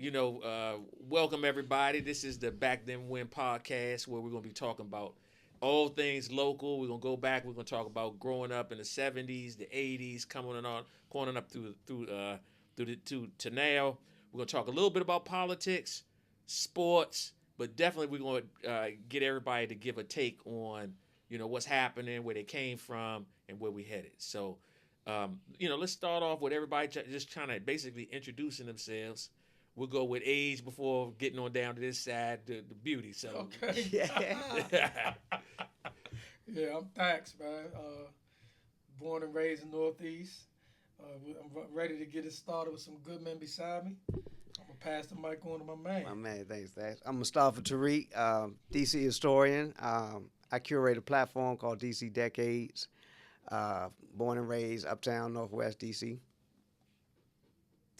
welcome everybody. This is the Back Then When podcast where we're going to be talking about all things local. We're going to go back. We're going to talk about growing up in the 70s, the 80s, coming up to now. We're going to talk a little bit about politics, sports, but definitely we're going to get everybody to give a take on, what's happening, where they came from, and where we headed. So, let's start off with everybody just trying to basically introducing themselves. We'll go with age before getting on down to this side, the beauty. So, okay. Yeah, I'm Thax, man. Born and raised in Northeast. I'm ready to get it started with some good men beside me. I'm going to pass the mic on to my man. My man, thanks, Thax. I'm Mustafa Tariq, DC historian. I curate a platform called DC Decades. Born and raised uptown Northwest DC.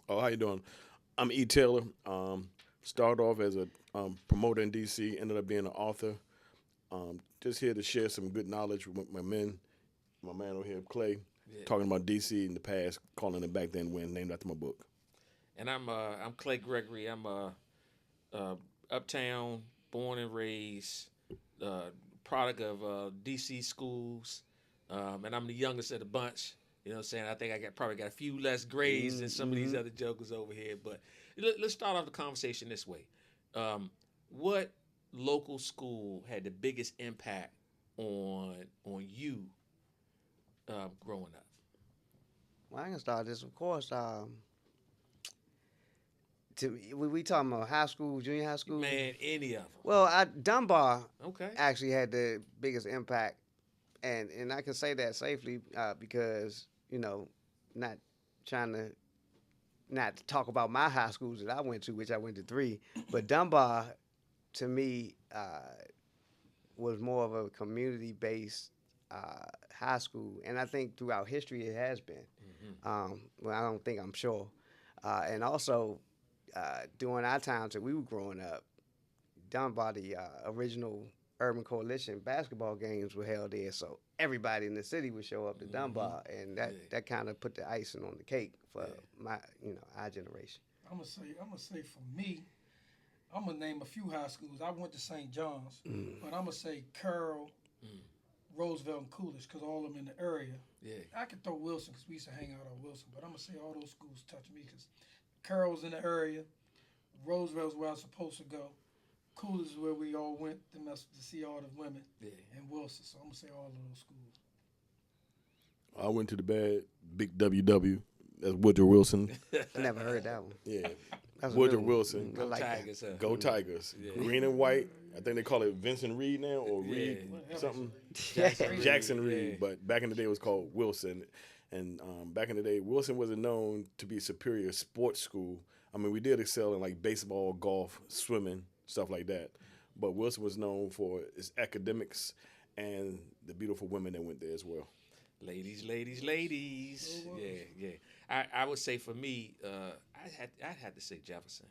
Oh, how you doing? I'm E. Taylor. Started off as a promoter in DC, ended up being an author. Just here to share some good knowledge with my man over here, Clay, talking about DC in the past, calling it Back Then When, named after my book. And I'm Clay Gregory. I'm uptown, born and raised, product of DC schools, and I'm the youngest of the bunch. You know what I'm saying? I think I probably got a few less grades than some of these other jokers over here. But let's start off the conversation this way. What local school had the biggest impact on you growing up? Well, I can start this, of course. We talking about high school, junior high school? Man, any of them. Well, Dunbar Okay. actually had the biggest impact, and I can say that safely because, not trying to not talk about my high schools that I went to, which I went to 3, but Dunbar, to me, was more of a community-based high school, and I think throughout history it has been. Well, I don't think, I'm sure. And also, during our times that we were growing up, Dunbar, the original Urban Coalition basketball games were held there, so everybody in the city would show up to Dunbar, and that kind of put the icing on the cake for our generation. I'm gonna say for me, I'm gonna name a few high schools. I went to St. John's, but I'm gonna say Carroll, Roosevelt, and Coolidge, because all of them in the area. Yeah. I could throw Wilson because we used to hang out on Wilson, but I'm gonna say all those schools touched me because Carroll was in the area, Roosevelt's where I was supposed to go. Coolidge is where we all went to see all the women, and Wilson. So I'm gonna say all of those schools. I went to the big WW. That's Woodrow Wilson. I never heard that one. Yeah. That's a Woodrow good one. Wilson. Go like Tigers, huh? Go Tigers. Yeah. Green and white. I think they call it Vincent Reed now, or Reed something. Jackson Reed. But back in the day, it was called Wilson. And back in the day, Wilson wasn't known to be a superior sports school. I mean, we did excel in like baseball, golf, swimming, stuff like that. But Wilson was known for its academics and the beautiful women that went there as well. Ladies. Yeah. I would say for me, I'd have to say Jefferson.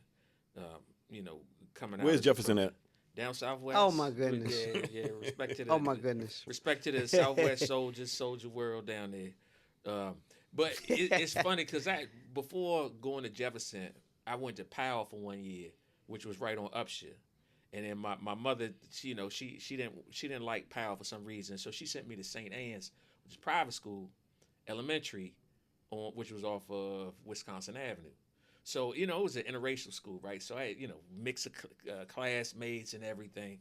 Coming out. Where's Jefferson at? Down Southwest. Oh, my goodness. Yeah. Respect to the. Oh, my goodness. Respect to the Southwest soldier world down there. But it's funny because before going to Jefferson, I went to Powell for 1 year, which was right on Upshur. And then my mother, she didn't like Powell for some reason, so she sent me to St. Anne's, which is private school, elementary, which was off of Wisconsin Avenue. So it was an interracial school, right? So I had mix of classmates and everything.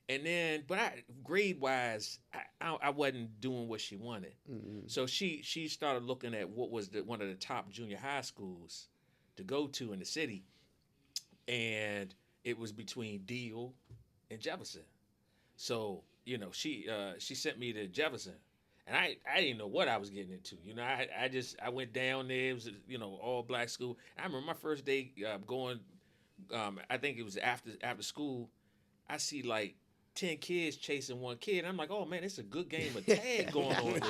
And then, but grade wise, I wasn't doing what she wanted. So she started looking at what was one of the top junior high schools to go to in the city, and it was between Deal and Jefferson. So she sent me to Jefferson, and I didn't know what I was getting into. I went down there. It was all black school. I remember my first day going. I think it was after school. I see like 10 kids chasing one kid. I'm like, oh man, it's a good game of tag going on there.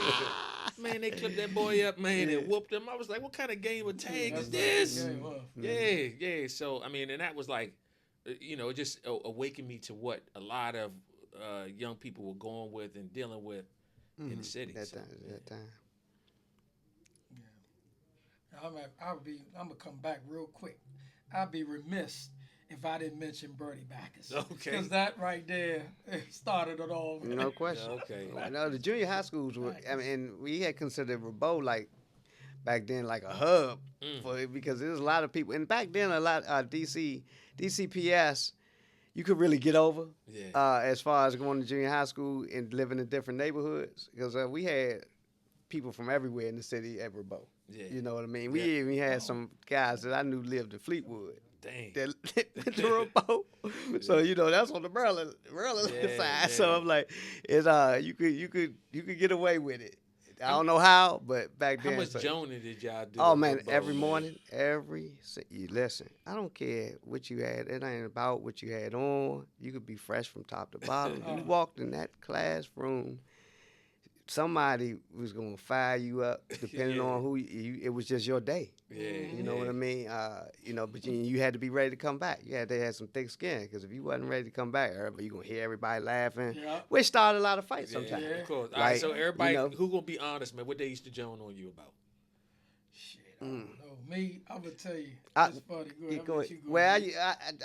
Man, they clipped that boy up, man, and whooped him. I was like, what kind of game of tag is this? Yeah. So I mean, and that was like, it just awakened me to what a lot of young people were going with and dealing with in the city. That time. Yeah. I'm gonna come back real quick. I'd be remiss if I didn't mention Bertie Backus. Okay. Because that right there started it all. No question. Okay. No, the junior high schools were. I mean, we had considered Rabault like back then like a hub for it because there's a lot of people, and back then a lot DCPS. You could really get over as far as going to junior high school and living in different neighborhoods because we had people from everywhere in the city at Rabault. Yeah. You know what I mean? We even had some guys that I knew lived in Fleetwood. Dang. That lived in Rabault. So that's on the Maryland side. Yeah. So I'm like, it's you could get away with it. I don't know how, but back then. How much Jonah did y'all do? Oh man, every morning, you listen. I don't care what you had. It ain't about what you had on. You could be fresh from top to bottom. You walked in that classroom. Somebody was gonna fire you up, depending on who you. It was just your day. Yeah, you know what I mean. But you had to be ready to come back. You had to have some thick skin because if you wasn't ready to come back, you gonna hear everybody laughing. Yeah. Which started a lot of fights sometimes. Yeah, of course. All right, so everybody, who gonna be honest, man? What they used to join on you about? Shit, I don't know. Me, I'm gonna tell you. It's funny. Go ahead. Well,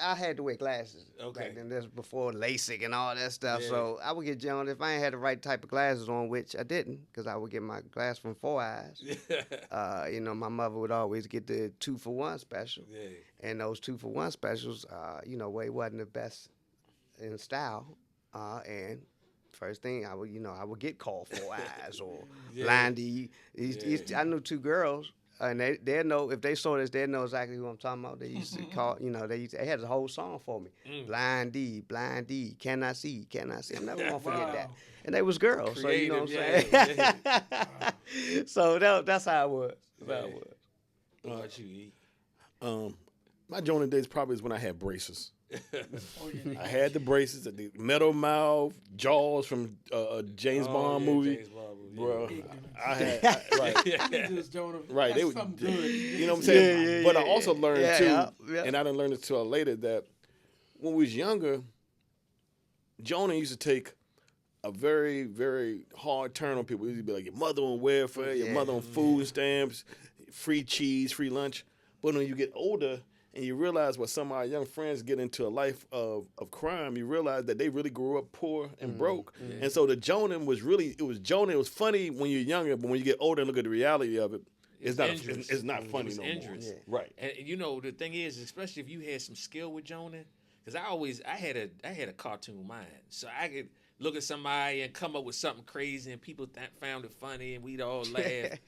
I had to wear glasses. Okay. Back then, that's before LASIK and all that stuff. Yeah. So I would get Jones if I ain't had the right type of glasses on, which I didn't, because I would get my glass from 4 Eyes. My mother would always get the 2-for-1 special. Yeah. And those 2-for-1 specials, where it wasn't the best in style, and first thing I would get called 4 Eyes or Blindy. I knew 2 girls. And they know, if they saw this, they know exactly who I'm talking about. They used to call, they had a whole song for me. Blindy, cannot see. I'm never going to forget that. And they was girls, creative, so you know what I'm saying? So that's how it was. That's how it was. What about you, E? My Jonah days probably is when I had braces. I had the braces, the metal mouth, Jaws from James Bond movie. James Bond movie. Bro, I had right. They would, you know what I'm saying? But I also learned too, and I didn't learn it till later, that when we was younger, Jonah used to take a very, very hard turn on people. He used to be like, your mother on welfare, your mother on food stamps, free cheese, free lunch. But when you get older and you realize what some of our young friends get into a life of crime, you realize that they really grew up poor and broke. Yeah. And so the Jonah was Jonah. It was funny when you're younger, but when you get older and look at the reality of it, it's not funny no more. Yeah. Right. And the thing is, especially if you had some skill with Jonah, because I had a cartoon mind, so I could look at somebody and come up with something crazy, and people found it funny, and we'd all laugh.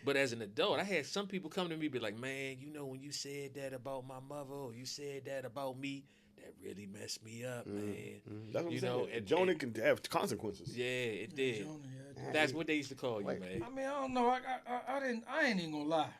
But as an adult, I had some people come to me and be like, man, when you said that about my mother, or you said that about me, that really messed me up, man. That's what I'm saying. And Jonah can have consequences. Yeah, it did. Jonah, that's what they used to call you, man. I mean, I don't know. I ain't even gonna lie.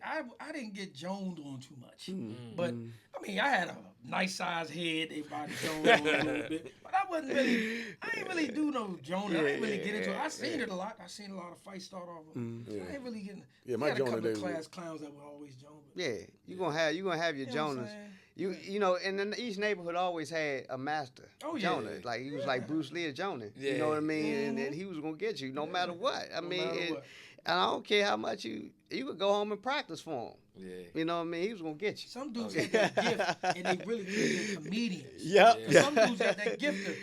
I didn't get joned on too much. But, I mean, I had a nice sized head. Everybody joned on a little bit. But I ain't really do no joning. I didn't really get into it. I seen it a lot. I seen a lot of fights start off. I ain't really getting. My had a couple of class clowns that were always joned. Yeah, you're gonna have your Jonas. And then each neighborhood always had a master. Oh yeah, Jonah. Like he was like Bruce Lee or Jonah. Yeah. You know what I mean? And he was gonna get you no matter what. I mean, and I don't care how much you could go home and practice for him. Yeah. You know what I mean? He was gonna get you. Some dudes had that gift, and they really could be comedians. Yep. Yeah. Some dudes had that gift.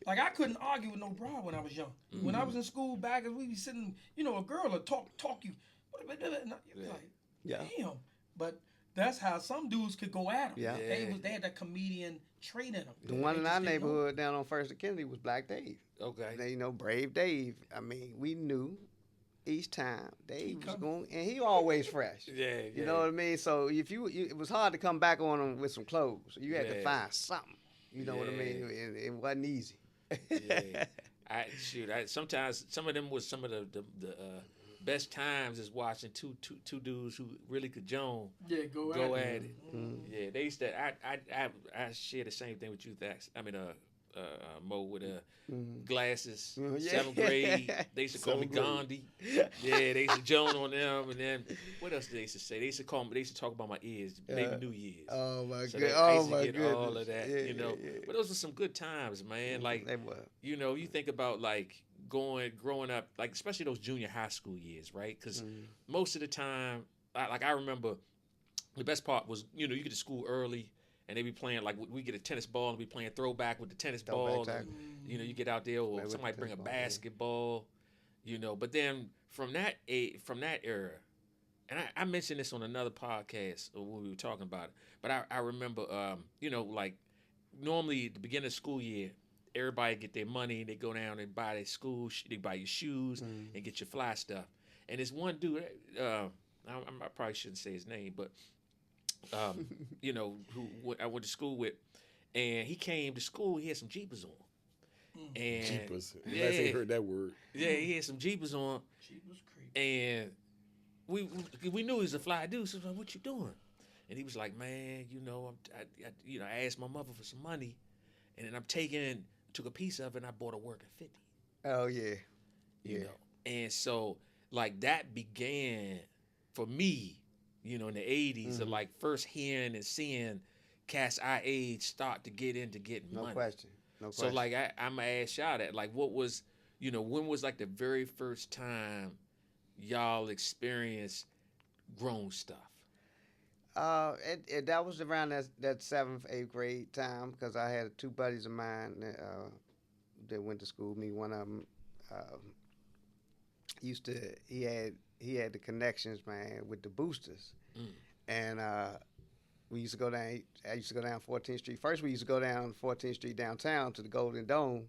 Like I couldn't argue with no broad when I was young. When I was in school back, as we be sitting, a girl would talk you. You'd be like, damn. But that's how some dudes could go at them. Yeah. They had that comedian trait in them. The one in our neighborhood down on First and Kennedy was Black Dave. Okay. They, Brave Dave. I mean, we knew each time Dave was going, and he always fresh. You know what I mean? So if it was hard to come back on him with some clothes. You had to find something. You know what I mean? And it wasn't easy. Sometimes some of them was some of the best times is watching two dudes who really could Joan go at it. Yeah, they used to. I share the same thing with you, Thax. I mean, Mo with glasses, 7th grade. They used to call me Gandhi. Yeah, they used to Joan on them, and then what else did they used to say? They used to call me. They used to talk about my ears, maybe New Year's. Oh my god! I used to get all of that, But those were some good times, man. Like they were. You think about like growing up, like especially those junior high school years, right? Because most of the time, I remember the best part was, you know, you get to school early and they be playing, like, we get a tennis ball and be playing throwback with the tennis ball. And, you know, you get out there, or somebody bring a basketball, you know. But then from that era, and I mentioned this on another podcast when we were talking about it, but I remember, you know, like, normally at the beginning of the school year, everybody get their money, they go down and buy their school, they buy your shoes and get your fly stuff. And this one dude, I probably shouldn't say his name, but you know, who I went to school with, and he came to school. He had some Jeepers on, and Jeepers. Yeah, I ain't heard that word. Yeah, he had some Jeepers on, Jeepers creepy. and we knew he was a fly dude. So I was like, "What you doing?" And he was like, "Man, you know, I asked my mother for some money, and then took a piece of it, and I bought a work at 50." Oh yeah, You know, and so like that began for me, you know, in the 80s, of like first hearing and seeing cats our age start to get into getting no money. question. So like I'm gonna ask y'all that, like, what was, you know, when was like the very first time y'all experienced grown stuff? That was around that 7th, 8th grade time, because I had two buddies of mine that went to school with me. One of them he had the connections, man, with the boosters, and we used to go down. I used to go down 14th Street. First, we used to go down 14th Street downtown to the Golden Dome,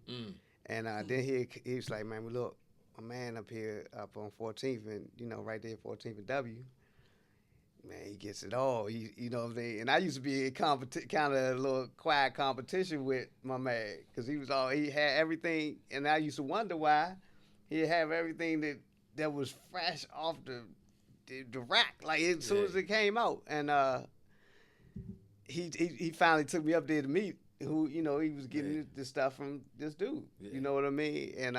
and then he was like, "Man, we look, a man up here up on 14th, and you know, right there, 14th and W. Man, he gets it all. You know what I mean? And I used to be in kind of a little quiet competition with my man, because he had everything, and I used to wonder why he'd have everything that was fresh off the rack, like as soon as it came out. And he finally took me up there to meet who, you know, he was getting this stuff from this dude. You know what I mean? And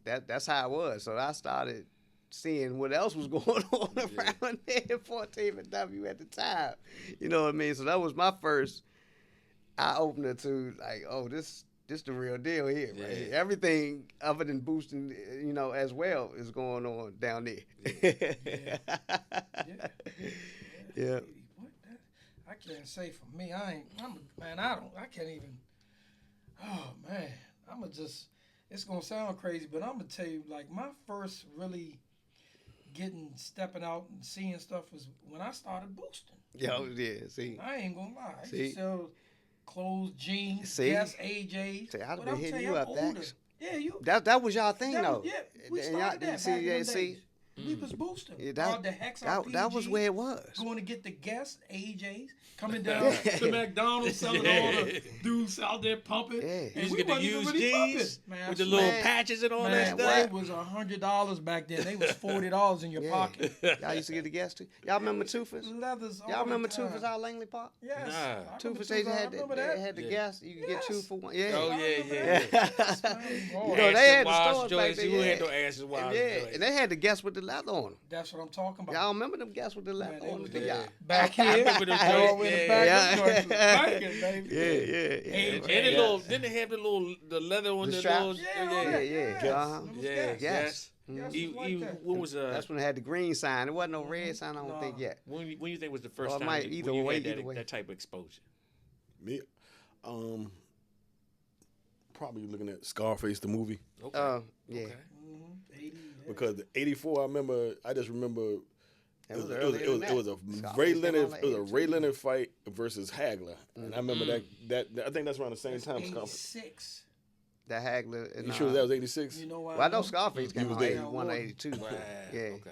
that's how it was. So I started seeing what else was going on around there at 14th and W at the time. You know what I mean? So that was my first eye-opener to, like, oh, this the real deal here, right here. Everything other than boosting, you know, as well is going on down there. Yeah. I can't say for me. I can't even. Oh man, it's gonna sound crazy, but I'm gonna tell you, like, my first really stepping out and seeing stuff was when I started boosting. See. I ain't gonna lie. I used See? to sell clothes, jeans, See? Guess, AJs. See, I'd But been I'm hitting telling you up, I'm older. Dax. Yeah, you. That was y'all thing, though. Yeah, we And started that back in them days. We was boosting. Yeah, The Hex that was where it was. Going to get the Guess, AJs, coming down to McDonald's, selling all the dudes out there pumping. Yeah. You And used we to get the wasn't even used really pumping. jeans Man, with the I little swear. patches and all that Man, stuff. it was $100 back then. They was $40 in your pocket. Y'all used to get the gas too. Y'all remember Tufas? Leathers. Y'all remember Tufas out Langley Park? Yes. Nah. I remember Tufas, they that. had the gas. You could get two Yes. for one. Yeah. Oh, I yeah. remember that. You know, they had the Acid wash stores back joints. then. You Yeah. had no acid wash joints. And they had the gas with the leather on them. That's what I'm talking about. Y'all remember them gas with the leather Man, they on was them? there. Y'all. Back here. remember them all joints, the way in the yeah. back. Them joints was Yeah. banging, baby. Yeah. And the little, didn't they have the leather on The the straps? little? Yeah. Yes. Uh-huh. Them was Yeah, gas. Yes. Yes, it was like that. When was That's when it had the green sign. There wasn't no red sign, I don't think yet. when you think was the first Or it time might when either you way, had either way. that type of exposure? Me, probably looking at Scarface the movie, Okay. Yeah. Okay. 80, because the '84. I just remember It was it was a Scarface Ray came Leonard out like it was a 82. Ray Leonard fight versus Hagler, and I remember that I think that's around the same time. Scarface. 86. The Hagler. You sure that was '86? You know why? Well, I know Scarface came was out there. 81, 82. Right. Yeah. Okay.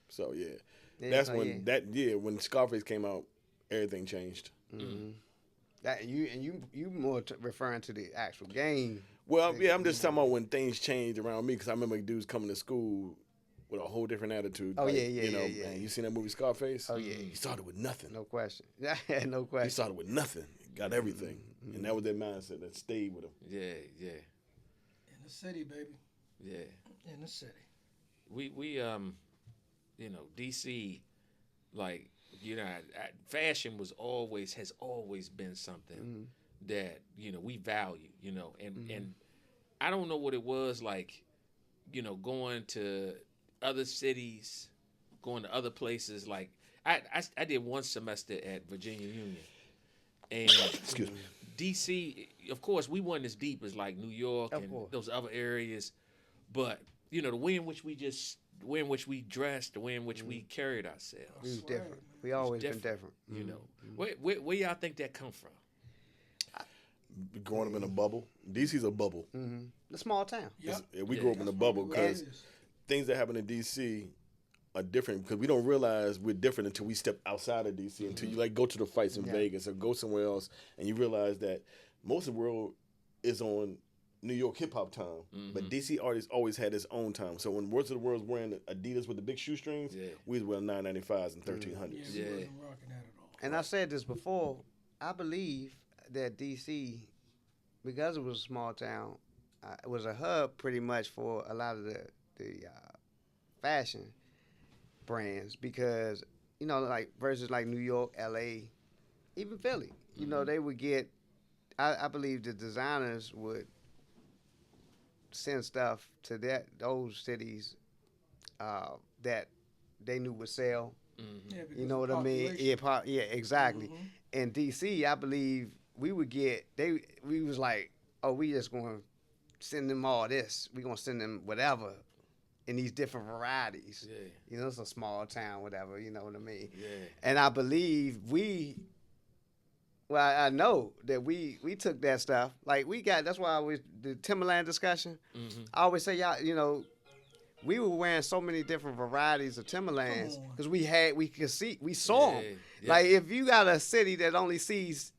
So yeah, Yeah, that's so, when yeah. that year when Scarface came out, everything changed. That you more referring to the actual game. Well, yeah, I'm just talking about when things changed around me, because I remember dudes coming to school with a whole different attitude. Oh, like, yeah, you know, yeah. man, you seen that movie Scarface? Oh, yeah. He started with nothing. No question. Yeah, no He question. started with nothing. Got everything, and that was their mindset that stayed with him. Yeah. In the city, baby. Yeah. In the city. We you know, DC, like, you know, fashion has always been something that, you know, we value, you know, and I don't know what it was like, you know, going to other cities, going to other places. Like, I did one semester at Virginia Union, and Excuse me. DC. Of course, we wasn't as deep as like New York Of and course. those other areas, but you know the way in which we dressed, the way in which we carried ourselves. We was Swag, different. We always been different. You know, where y'all think that come from? Growing up in a bubble. DC's a bubble. Mm-hmm. The small town. Yep. We grew up in a bubble because things that happen in DC are different because we don't realize we're different until we step outside of DC, until you like go to the fights in Vegas or go somewhere else and you realize that most of the world is on New York hip hop time, but DC artists always had his own time. So when Words of the World was wearing Adidas with the big shoestrings, we was wearing 995s and 1300s. Yeah, we wasn't rocking that at all. And I said this before. I believe that DC, because it was a small town, it was a hub pretty much for a lot of the fashion brands. Because you know, like versus like New York, LA, even Philly, you know, they would get. I believe the designers would send stuff to those cities that they knew would sell. Yeah, You know what I mean? Yeah, exactly. In DC, I believe we would get we was like, oh, we just gonna send them all this. We gonna send them whatever in these different varieties. Yeah. You know, it's a small town, whatever. You know what I mean? Yeah. And I believe I know that we took that stuff. Like that's why I always the Timberland discussion. I always say, y'all, you know, we were wearing so many different varieties of Timberlands because we saw them. Yeah. Like if you got a city that only sees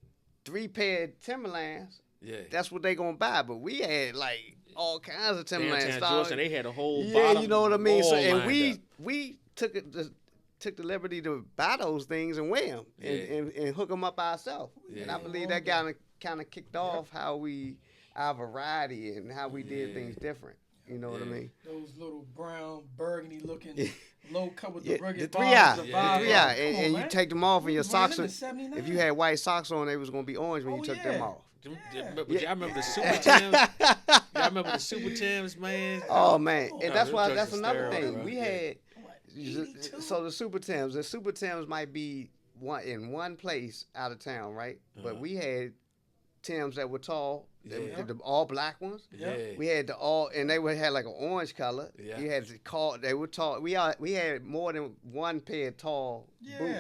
3 pair of Timberlands, that's what they gonna buy. But we had like all kinds of Timberlands. Downtown Georgia, they had a whole you know what I mean. So and lined up. we took the liberty to buy those things and wear them and hook them up ourselves. And I believe that kind of kicked off how our variety and how we did things different. You know what I mean? Those little brown, burgundy looking low cut with the rugged the 3-eye. bottoms, The 3-eye. And you man. take them off and your We ran socks. into 79. If you had white socks on, they was going to be orange when you took them off. But y'all remember the Super Tims? Y'all remember the Super Tims, man? Oh, man. And that's them that's joints another is sterile, thing. bro. We had, so the Super Tims might be in one place out of town, right? But we had Tims that were tall, the all black ones. Yeah. We had and they had like an orange color. Yeah. You had they were tall. We had more than one pair of tall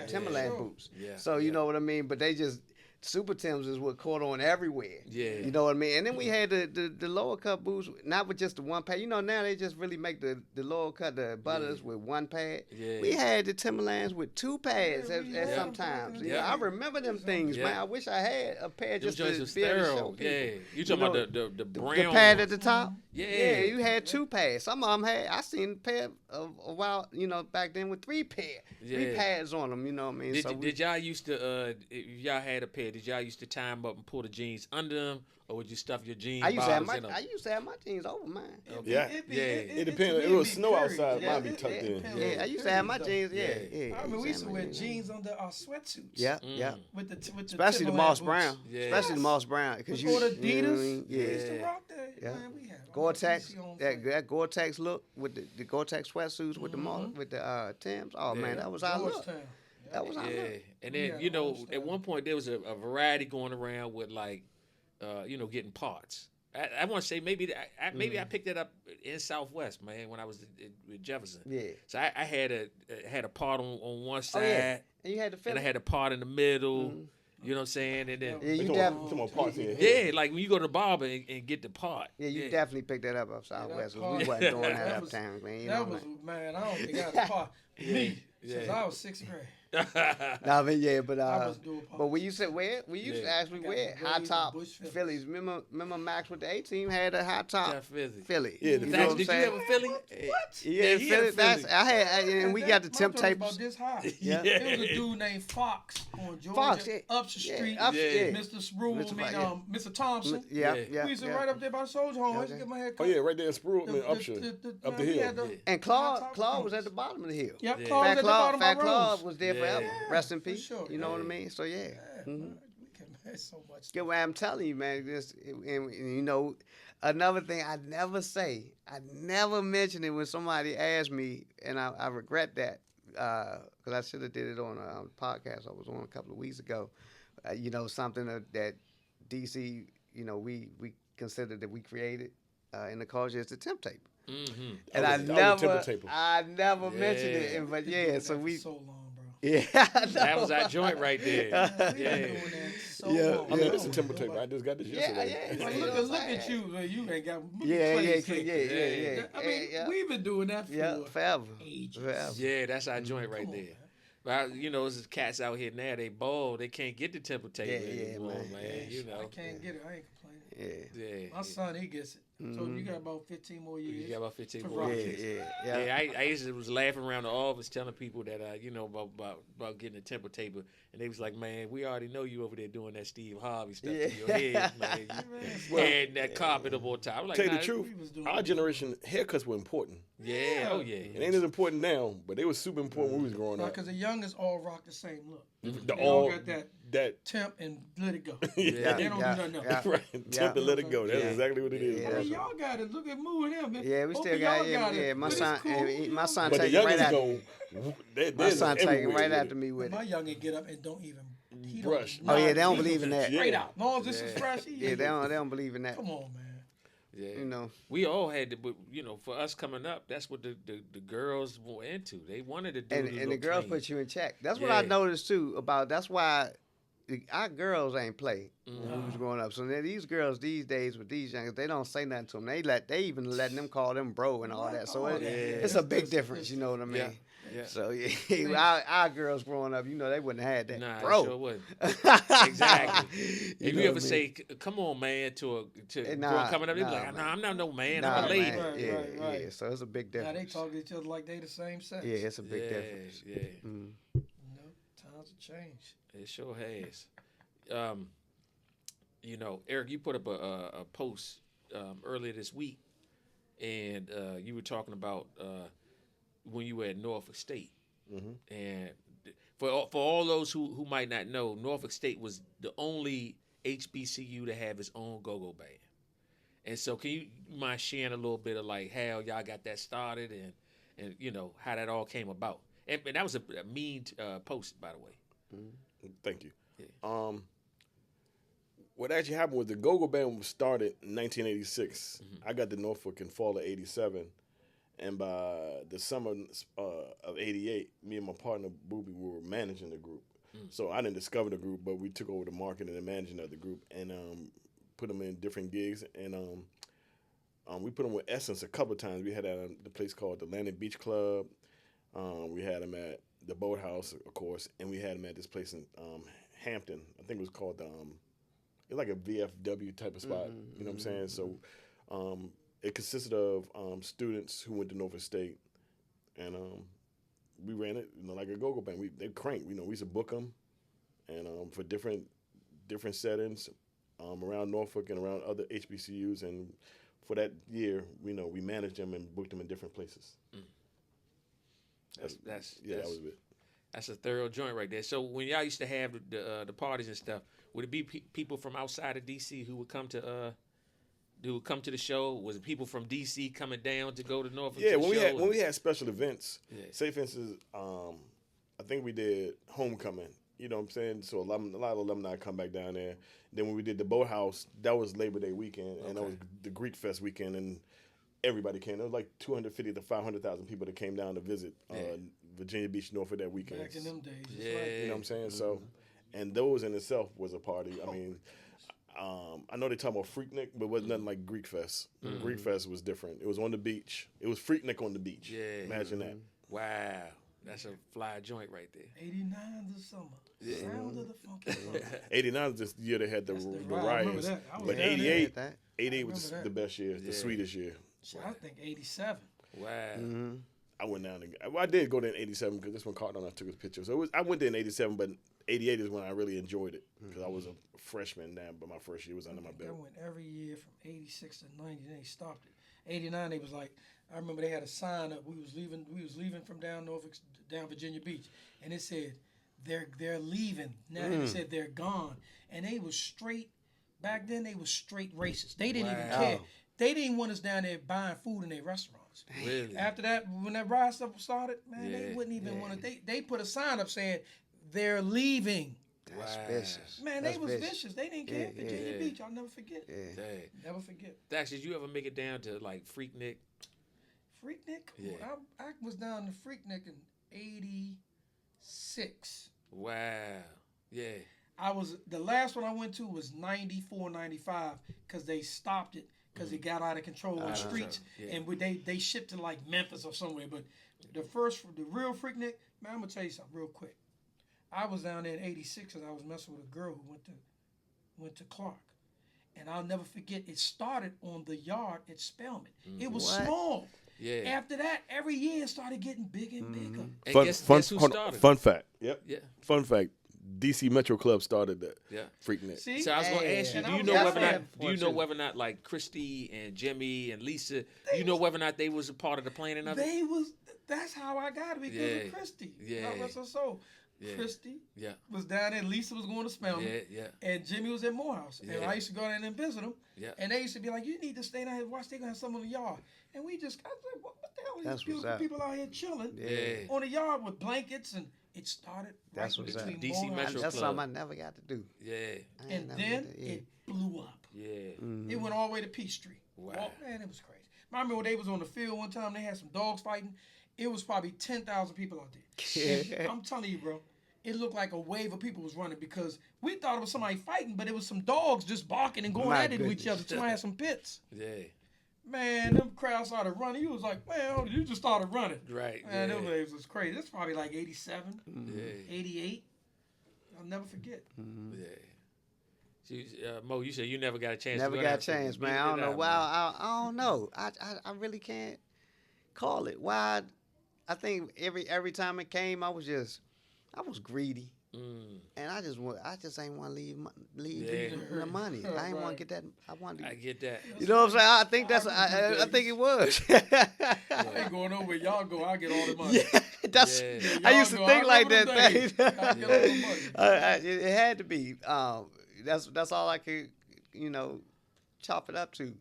Timberland boots. Yeah. So you know what I mean. But they just Super Tims is what caught on everywhere. Yeah. You know what I mean. And then we had the lower cut boots, not with just the one pad. You know now they just really make the lower cut the butters with one pad. Yeah. We had the Timberlands with 2 pads Yeah, at sometimes. Yeah. I remember them things, man. I wish I had a pair Them just joints to was be able to show sterile. people. Yeah. You talking about the brown The pad ones. at the top? Yeah. You had 2 pads. Some of them had, I seen a pair a while, you know, back then with 3 pads on them, you know what I mean? Did y'all used to, if y'all had a pair, did y'all used to tie them up and pull the jeans under them, or would you stuff your jeans I used to bottoms in them? have my jeans over mine. It depends. If it was snow outside, mine be tucked in. Yeah, I used to have my jeans, yeah. I remember we used to wear jeans under our sweatsuits. Yeah. With the Especially the Timberland Moss boots. Brown. Yeah. Especially the Moss Brown. Because With all the Adidas. you know what I mean? We used to Yeah. rock that. Yeah. Man, we had all Gore-Tex, DC on that Gore-Tex look with the Gore-Tex sweatsuits with the Timbs. Oh man, that was our look. Georgetown. That was our Yeah, look. and Yeah, then you know, I at one point there was a variety going around with like, you know, getting parts. I want to say maybe I picked that up in Southwest, man, when I was with Jefferson. Yeah. So I had a part on one side, Oh yeah. And you had the and Philly. I had a part in the middle. You know what I'm saying? And then Yeah, you Come definitely. on, parts in your head. yeah, like when you go to the barber and get the part. Yeah, you definitely picked that up Southwest. part- We wasn't doing that that was- uptown, man. You That know was, what man, I don't think I had a part. Me, since Yeah. I was 6th grade. Nah, but yeah, but I was doing but we used to actually got wear the high Blaze top and Bush Phillies. Phillies. Remember Max with the A-team had a high top Jeff Philly. Philly. Yeah, the you know Did what I'm you saying? have a Philly? What? Yeah, he had a Philly. That's Philly. and we got the My temp joint was tapes. about this high. Yeah. It was a dude named Fox on Georgia, Fox, yeah. Upshur Street. Upshur, Yeah. yeah. Mr. Sproul, Mr. Fox, Mr. Thompson. Yeah, Yeah. yeah. We used to yeah. right up there by the Soldier Home. I used to Okay. get my hair Oh cut. yeah, right there in Spruill, I mean, Upshur, up the we hill. had the- And high Claude top was at things. the bottom of the hill. Yep, Yeah. Claude was at the bottom Fat of my Claude rows. was there Yeah. forever. Rest in for peace. sure. You know what I Yeah. mean? So yeah. Yeah, Mhm. man, we can have so much. Yeah, well, I'm telling you, man. And you know, another thing I never say, I never mention it when somebody asks me, and I regret that. because I should have did it on a podcast I was on a couple of weeks ago. Something that DC, we consider that we created in the culture is the temp tape. Mm-hmm. And I never mentioned it, but yeah, so we. So long, bro. Yeah, that was our joint right there. I mean, it's a temper tape. I just got this yesterday. Like, look at you. You ain't got. Yeah. I mean, we've been doing that for forever. Ages. Yeah, that's our joint right there. But there's cats out here now. They bald. They can't get the temper tape anymore, man. I can't get it. I ain't complaining. Yeah. My son, he gets it. So you got about 15 more years. You got about 15 more years. Yeah. I used to was laughing around the office telling people that about getting a temper tape, and they was like, "Man, we already know you over there doing that Steve Harvey stuff in your head, man. And that carpet up on top." I'm like, tell you the truth, our generation haircuts were important. Yeah, oh yeah. It ain't as important now, but they were super important when we was growing up. Because the youngest all rock the same look. They all got that temp and let it go. They don't do nothing else. Right, temp and let it go. That's exactly what it is. I mean, y'all got it. Look at Moo and him, man. Yeah, we still got it. Yeah, my son, my son but take the it right after. My son take it right after me with it. My youngin get up and don't even brush. Oh yeah, they don't believe in that. Straight out. As long as this is fresh. Yeah, they don't believe in that. Come on, man. Yeah, we all had to, but for us coming up, that's what the girls were into. They wanted to do, and the girls put you in check. That's what I noticed too. That's why our girls ain't play when we was growing up. So these girls these days with these youngers, they don't say nothing to them. They even letting them call them bro and all that. So it's a big difference. You know what I mean? Yeah. So our girls growing up, they wouldn't have had that. Nah, bro. Sure wouldn't. Exactly. If you ever say, "Come on, man," to girl coming up, they be like, "Nah, I'm not no man. I'm a lady." Right. Yeah. So it's a big difference. Now they talk to each other like they the same sex. Yeah, it's a big difference. Yeah. Times have changed. It sure has. Eric, you put up a post earlier this week, and you were talking about when you were at Norfolk State. And for all those who might not know, Norfolk State was the only HBCU to have its own go-go band. And so can you mind sharing a little bit of like how y'all got that started and how that all came about? And that was a mean post, by the way. Thank you. Yeah. What actually happened was the go-go band was started in 1986. I got to Norfolk in fall of 87. And by the summer of 88, me and my partner, Booby, we were managing the group. So I didn't discover the group, but we took over the marketing and managing of the group and put them in different gigs. And we put them with Essence a couple of times. We had at the place called the Atlantic Beach Club. We had them at the Boathouse, of course, and we had them at this place in Hampton. I think it was called it's like a VFW type of spot. You know what I'm saying? So it consisted of students who went to Norfolk State, and we ran it like a go-go band. They cranked. We used to book them, and for different settings around Norfolk and around other HBCUs. And for that year, we managed them and booked them in different places. That was it. That's a thorough joint right there. So when y'all used to have the parties and stuff, would it be people from outside of DC who would come to the show? Was it people from DC coming down to go to Norfolk? Yeah, when we had special events, say for instance, I think we did homecoming. You know what I'm saying? So a lot of alumni come back down there. Then when we did the Boathouse, that was Labor Day weekend, and that was the Greek Fest weekend, and everybody came. There was like 250 to 500,000 people that came down to visit Virginia Beach, Norfolk that weekend. Back in them days. Yeah. You know what I'm saying? So, and those in itself was a party. I mean, I know they talk about Freaknik, but it wasn't nothing like Greek Fest. Greek Fest was different. It was on the beach. It was Freaknik on the beach. Yeah. Imagine that. Wow. That's a fly joint right there. 89 the summer. Yeah. Sound of the funky summer. 89 is the year they had the riots. But 88 was the best year, the sweetest year. I think 87. Wow. I went down. I did go there in 87 because this one caught on. I took his picture. So I went there in 87, but 88 is when I really enjoyed it because I was a freshman then, but my first year was under my belt. I went every year from 86 to 90. Then they stopped it. 89, they was like, I remember they had a sign up. We was leaving from down Norfolk, down Virginia Beach, and it said, they're leaving. Now it said they're gone. And they was straight, back then they was straight racist. They didn't even care. They didn't want us down there buying food in their restaurant. Really? After that, when that ride stuff started, man, Yeah, they wouldn't even yeah. want to. They put a sign up saying they're leaving. That's Wow. vicious. Man, That's they was vicious. They didn't care. Yeah, Virginia yeah. Beach, I'll never forget. Yeah. Dang. Never forget. Dax, did you ever make it down to like Freaknik? Freaknik? Yeah. I was down to Freaknik in '86. Wow. Yeah. The last one I went to was 94, 95 because they stopped it because it got out of control on the streets. Yeah. And they shipped to like Memphis or somewhere. But the real Freaknik, man, I'm going to tell you something real quick. I was down there in '86 and I was messing with a girl who went to Clark. And I'll never forget, it started on the yard at Spelman. It was What? small. Yeah. After that, every year it started getting bigger and bigger. And guess who started? Fun fact. Yep. Yeah. Fun fact. DC Metro Club started that. Yeah. Freaknik. See? So I was going to ask you, and do I you was know whether or there not, for it, whether or not like Christy and Jimmy and Lisa, you know whether or not they was a part of the planning of it? That's how I got it because of Christy. Yeah. God rest her soul. Yeah. Christy Yeah. was down there. Lisa was going to Spelman. Yeah. And Jimmy was at Morehouse. And Yeah. I used to go down there and visit them. Yeah. And they used to be like, you need to stay down here and watch. They're going to have something in the yard. And I was like, what the hell are That's these what's beautiful up. people out here chilling Yeah. on the yard with blankets? And it started That's right what's up. between DC Morehouse Metro That's Club. something I never got to do. Yeah. I ain't and never then did that, yeah. it blew up. Yeah. It went all the way to Peachtree. Wow. Oh, man, it was crazy. I remember when they was on the field one time, they had some dogs fighting. It was probably 10,000 people out there. And I'm telling you, bro, it looked like a wave of people was running because we thought it was somebody fighting, but it was some dogs just barking and going My at it with each other. goodness. Somebody had some pits. Yeah. Man, them crowds started running. You was like, man, you just started running. Right. Man, yeah. them waves was crazy. This probably like 87, Yeah. 88. I'll never forget. Yeah. Mo, you said you never got a chance. Never to go got a down to chance, beat man. it I don't know out, why. man. I don't know. I really can't call it. Why? I think every time it came, I was greedy, and I just ain't want to leave the money. I ain't want to get that. I wanted. I get that. You know what I'm saying? I think that's. I think it was. I ain't going over where y'all go. I get all the money. Yeah, that's. Yeah. I Y'all used to go, think I like remember that. them days. I get all the money. It had to be. That's all I could, chop it up to.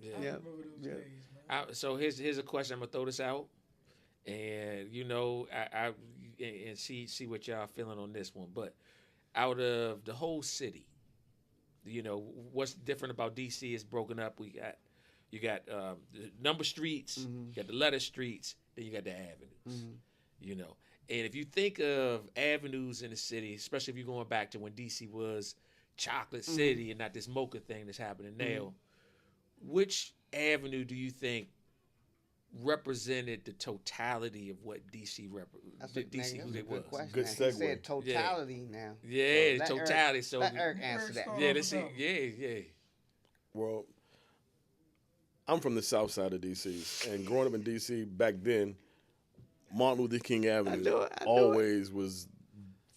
Yeah. I remember those Yeah. days, man. So here's a question. I'm gonna throw this out, and I and see what y'all feeling on this one. But out of the whole city, what's different about DC is broken up. You got the number streets, you got the letter streets, then you got the avenues. And if you think of avenues in the city, especially if you're going back to when DC was Chocolate City and not this mocha thing that's happening now, which avenue do you think represented the totality of what DC That's DC who they was? good question. Good Now, segue. He said totality now. Yeah, let totality. Eric, So let Eric answer that. Eric yeah, start this off with yeah. Well, I'm from the south side of DC, and growing up in DC back then, Martin Luther King Avenue knew it. always was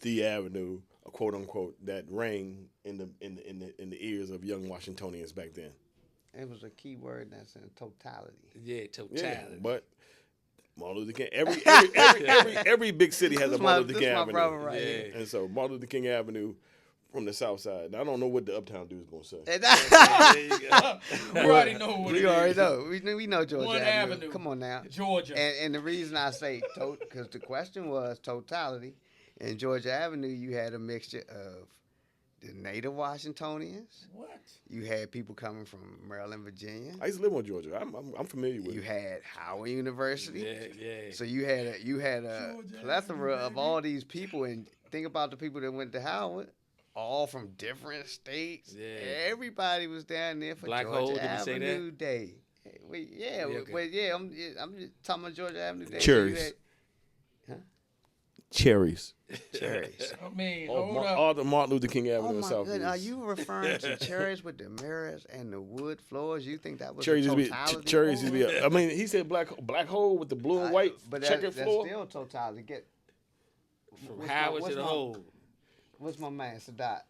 the avenue, quote unquote, that rang in the ears of young Washingtonians back then. It was a key word that's in totality. Yeah, Yeah, totality. but Martin Luther King. Every big city has a Martin Luther King my Avenue. brother right Yeah. here. And so Martin Luther King Avenue from the south side. Now, I don't know what the uptown dude's gonna say. There you go. We already know what it We already is. know. We know Georgia One Avenue. Avenue. Come on now. Georgia. And the reason I say because the question was totality, in Georgia Avenue you had a mixture of the native Washingtonians. What? You had people coming from Maryland, Virginia. I used to live on Georgia. I'm familiar with You it. had Howard University. Yeah. So you had a Georgia plethora Avenue, of baby. all these people, and think about the people that went to Howard, all from different states. Yeah. Everybody was down there for Black Georgia Hole, did we say that? Avenue Day. okay. I'm just talking about Georgia Avenue Day. Cherries. Huh? Cherries. Cherries. I mean, All, hold up. all the Martin Luther King Oh Avenue in my South goodness, East. are you referring to cherries with the mirrors and the wood floors? You think that was Cherries the used to be. totality? Cherries used to be. I mean, he said black hole with the blue and white but checkered that's floor. still totality. From what's Howard my- to the what's my- whole. What's my man, Sadat?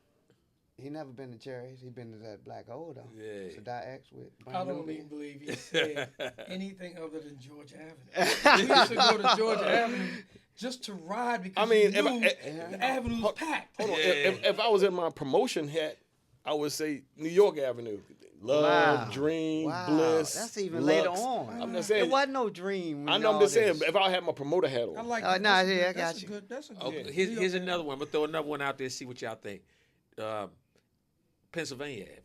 He never been to Cherries. He been to that Black Hole though. Yeah. Sadat X with. I don't Newby. even believe he said anything other than Georgia Avenue. We used to go to Georgia Avenue just to ride because I mean, you if knew I- the avenue was packed. Hold on. Yeah. If I was in my promotion hat, I would say New York Avenue. Love, Wow. dream, Wow. bliss. That's even Lux. later on. I'm just It saying. wasn't no dream. I know. I'm just saying. If I had my promoter hat on, I like Oh, that. nah, That's a yeah, good- I got that's a you. good. That's a good. Okay, New here's York another one. I'm gonna throw another one out there. See what y'all think. Pennsylvania Avenue.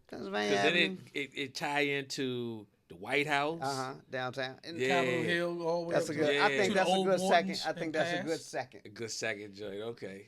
Pennsylvania Because then Avenue. it tie into the White House. Downtown. And Yeah. Capitol Hill, all the way That's up a to- good. I Yeah. think to that's the a old good second. Mortons I think and that's a Pass. good second. A good second joint. Okay.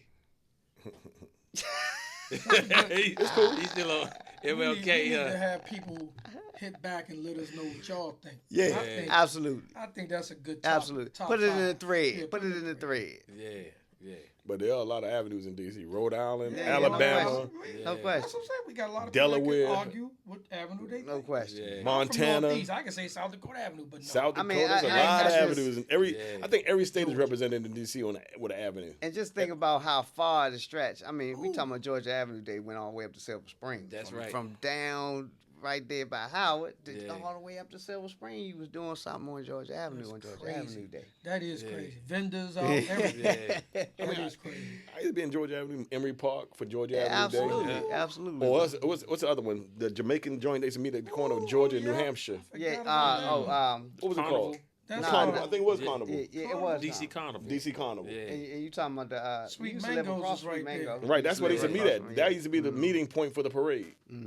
That's a good- He's still on we MLK. need to have people hit back and let us know what y'all think. Yeah, absolutely. I think that's a good top, Absolutely. top Put it in five. the thread. Yeah, Put it in the thread. Yeah. but there are a lot of avenues in D.C. Rhode Island, Yeah, Alabama, no That's question. what I'm saying. We got a lot of Delaware. people that can argue what avenue they No think. question. Yeah. I'm from Montana, Northeast. I can say South Dakota Avenue, but no. South I Dakota. mean, There's a I- lot of that's avenues, and every. Yeah. I think every state is represented in D.C. with an avenue. And just think about how far the stretch. I mean, we talking about Georgia Avenue. They went all the way up to Silver Spring. That's from, right. From down right there by Howard Yeah. all the way up to Silver Spring. You was doing something on Georgia Avenue on Georgia crazy. Avenue Day. That is Yeah. crazy. Vendors, all everything. Yeah. That is crazy. I used to be in Georgia Avenue, Emory Park for Georgia Avenue Absolutely, Day. Yeah. absolutely. Or what's the other one? The Jamaican joint they used to meet at the corner of Georgia and New yeah. Hampshire. Yeah. Forgot about that. What was it Carnival. called? That's Carnival. I think it was Yeah. Carnival. Yeah, it was DC Carnival. DC Carnival. Yeah. And you talking about the Sweet we used to live Mangoes across is right Sweet there. Mangoes. Right, that's what they used to meet at. Yeah. That used to be the meeting point for the parade. Yeah.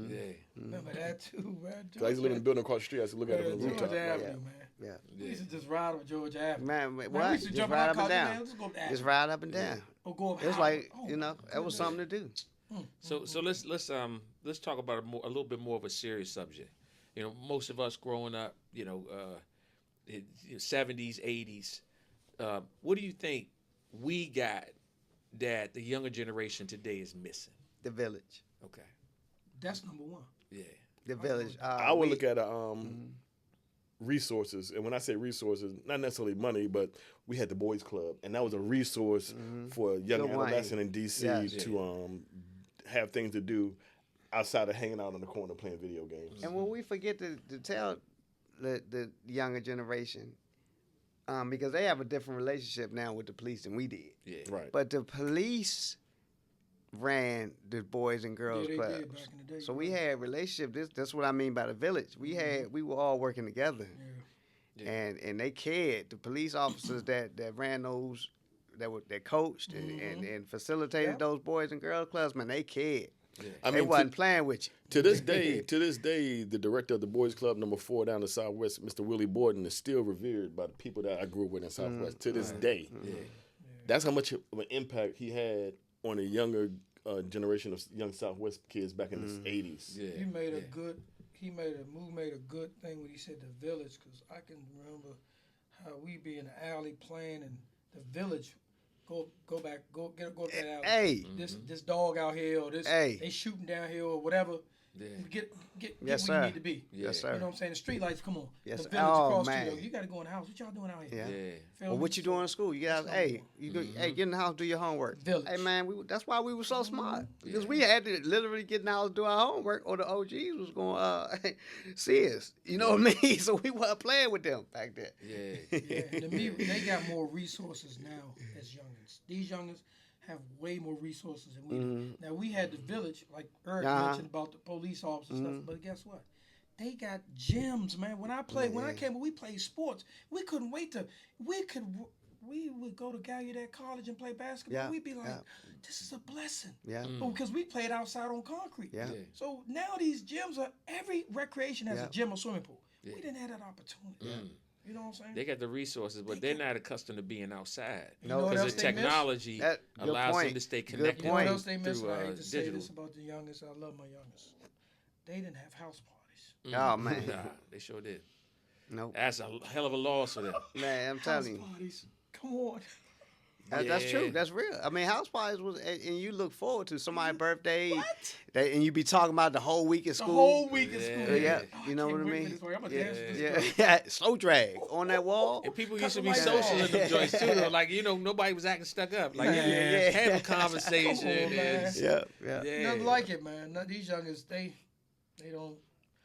Remember that too, man. 'Cause I used to live in the building across the street. I used to look at it from the rooftop. Georgia Avenue, Yeah. man. Yeah. We used to just ride on Georgia Avenue. Man, Man, what? we used to Just jump in ride our up and car, down. man, let's go to Just Avenue. ride up and down. Or go up It was Howard. like, Oh, you know, that was something to do. So let's talk about a little bit more of a serious subject. You know, most of us growing up, you know, 70s, 80s. What do you think we got that the younger generation today is missing? The village. Okay. That's number one. Yeah. The village. I would look at resources, and when I say resources, not necessarily money, but we had the boys club, and that was a resource for a young Good wine. adolescent in DC Yes. to have things to do outside of hanging out in the corner playing video games. And when we forget to tell the younger generation, because they have a different relationship now with the police than we did. Yeah. Right. But the police ran the Boys and Girls Yeah, they Clubs. did back in the day. So we had relationship. That's what I mean by the village. We were all working together, Yeah. Yeah. and they cared. The police officers that ran those, that coached and facilitated Yep. those Boys and Girls Clubs, man, they cared. I They mean, wasn't playing with you. to this day, the director of the Boys Club number 4 down the Southwest, Mr. Willie Borden, is still revered by the people that I grew up with in Southwest to this day. Yeah. That's how much of an impact he had on a younger generation of young Southwest kids back in the 80s. Yeah. He made a good. He made a good thing when he said the village, because I can remember how we be in the alley playing, and the village go to that alley. Hey, This dog out here, or this Hey. they shooting down here, or whatever. Yeah. Get Yes, where sir. you need to be. Yeah. yes, You know sir. what I'm saying? The street lights, come on. Yes, The sir. village Oh, across man. the street. You got to go in the house. What y'all doing out here? Yeah. Yeah. Feel Well, me? what you doing in school? You guys, That's hey, you go, hey, get in the house, do your homework. Village. Hey, man, that's why we were so smart, because Yeah. we had to literally get in the house, do our homework, or the OGs was going to see us. You know what I mean? So we weren't playing with them back then. Yeah. Yeah, to me, they got more resources now as youngins. These youngins have way more resources than we do. Now, we had the village, like Eric mentioned about the police officers and stuff, but guess what? They got gyms, man. When I came, we played sports. We couldn't wait to, we would go to Gallaudet College and play basketball. Yeah, We'd be like, yeah. this is a blessing. Yeah. Because we played outside on concrete. Yeah. Yeah. So now these gyms every recreation has Yeah. a gym or swimming pool. Yeah. We didn't have that opportunity. You know what I'm saying? They got the resources, but they're not accustomed to being outside. You know what Because else the they miss? technology Good allows them point. to stay Good connected. You know what point. else they miss? through, I hate to say digital. this about the youngest. I love my youngest. They didn't have house parties. Oh, man. Nah, they sure did. Nope. That's a hell of a loss for them. Man, I'm House telling you. parties. Come on. That's true. Yeah. That's real. I mean, house parties was, and you look forward to somebody's birthday, and you be talking about the whole week at The school. whole week in Yeah. school. Yeah, Oh, you know can't what I wait for mean? this week. I'm gonna Yeah, dance with yeah, this yeah. Slow drag on that wall. And people used to Couple be like social that. in them joints too, though. Like, you know, nobody was acting stuck up. Like, Yeah. have a conversation. Come on, man. and- Yeah, yeah. yeah. Nothing like it, man. These youngest, they don't.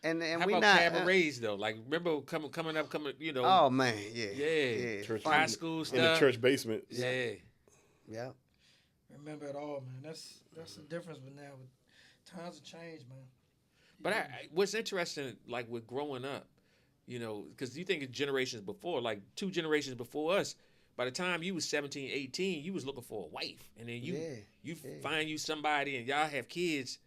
And How we about not. cabarets though? Like, remember coming up, you know? Oh man, yeah, Yeah. Church high school in stuff. the church basement. Yeah. yeah. Remember it all, man. That's the difference. But now with Times have changed, man. But what's interesting, like with growing up, you know, because you think of generations before, like 2 generations before us, by the time you was 17, 18, you was looking for a wife. And then you find you somebody and y'all have kids.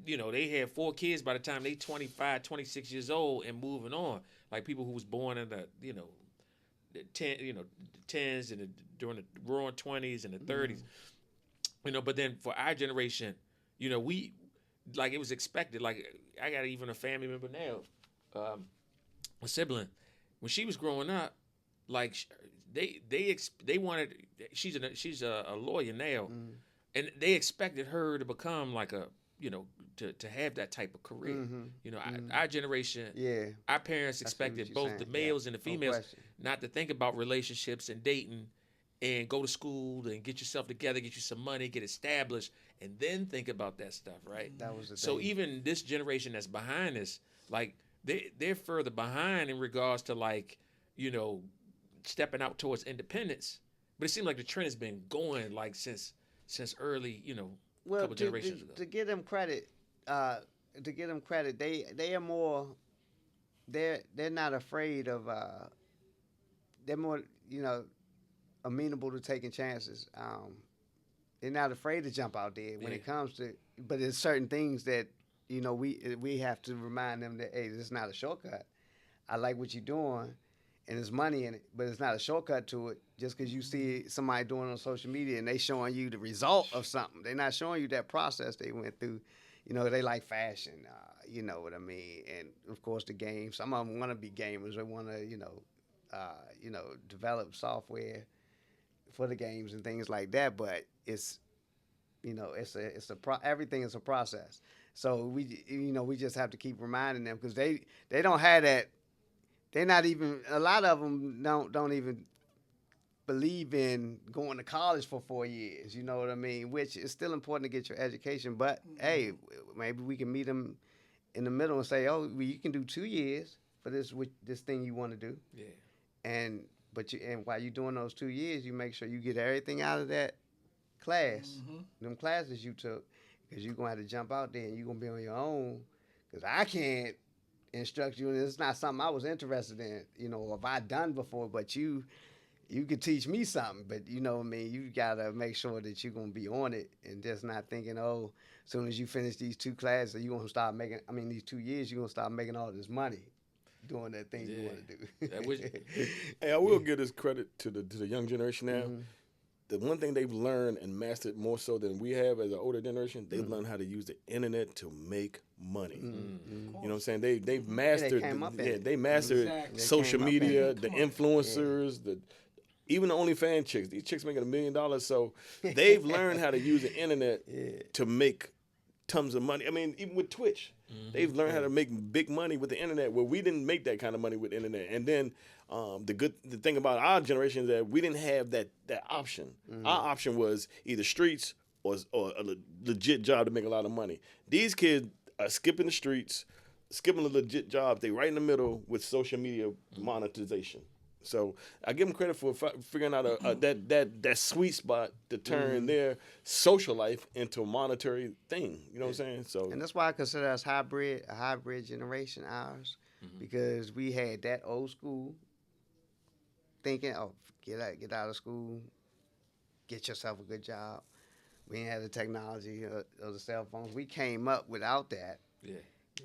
You know, they had 4 kids by the time they 25, 26 years old and moving on. Like people who was born in the, you know, the 10s and during the roaring 20s and the 30s. You know, but then for our generation, you know, we, like it was expected. Like I got even a family member now, a sibling. When she was growing up, like they wanted, she's a lawyer now, and they expected her to become like a, you know, to have that type of career. You know, our generation, our parents expected both the males and the females not to think about relationships and dating and go to school and get yourself together, get you some money, get established, and then think about that stuff, right? That was the so thing. Even this generation that's behind us, like they're further behind in regards to, like, you know, stepping out towards independence. But it seems like the trend has been going like since early, you know, couple generations ago. To give them credit, they are more. They're not afraid of. They're more, you know, amenable to taking chances. They're not afraid to jump out there when it comes to. But there's certain things that, you know, we have to remind them that, hey, this is not a shortcut. I like what you're doing, and there's money in it, but it's not a shortcut to it. Just because you see somebody doing it on social media and they showing you the result of something, they're not showing you that process they went through. You know, they like fashion. You know what I mean? And of course, the games. Some of them want to be gamers. They want to, you know, develop software for the games and things like that. But it's, you know, everything is a process. So we just have to keep reminding them, because they don't have that. They're not even, a lot of them don't even believe in going to college for 4 years. You know what I mean? Which is still important to get your education. But hey, maybe we can meet them in the middle and say, oh, well, you can do 2 years for this thing you want to do. Yeah. And while you're doing those 2 years, you make sure you get everything out of that class, them classes you took, because you're going to have to jump out there and you're going to be on your own, because I can't instruct you, and it's not something I was interested in, you know, or have I done before, but you could teach me something. But you know what I mean, you got to make sure that you're going to be on it and just not thinking, oh, as soon as you finish these 2 classes, you're going to start making, these 2 years, you're going to start making all this money doing that thing you want to do. Hey, I will give this credit to the young generation now. The one thing they've learned and mastered more so than we have as an older generation, they've learned how to use the internet to make money. You know what I'm saying? They've mastered. They mastered social media, the influencers, even the OnlyFans chicks. These chicks making $1 million. So they've learned how to use the internet to make tons of money. I mean, even with Twitch, they've learned how to make big money with the internet, where we didn't make that kind of money with the internet. And then the thing about our generation is that we didn't have that option. Our option was either streets or a legit job to make a lot of money. These kids are skipping the streets, skipping a legit job. They right in the middle with social media monetization. So I give them credit for figuring out that sweet spot to turn their social life into a monetary thing. You know what I'm saying? So, and that's why I consider us a hybrid generation, ours, because we had that old school thinking, oh, get out of school, get yourself a good job. We didn't have the technology of the cell phones. We came up without that. Yeah.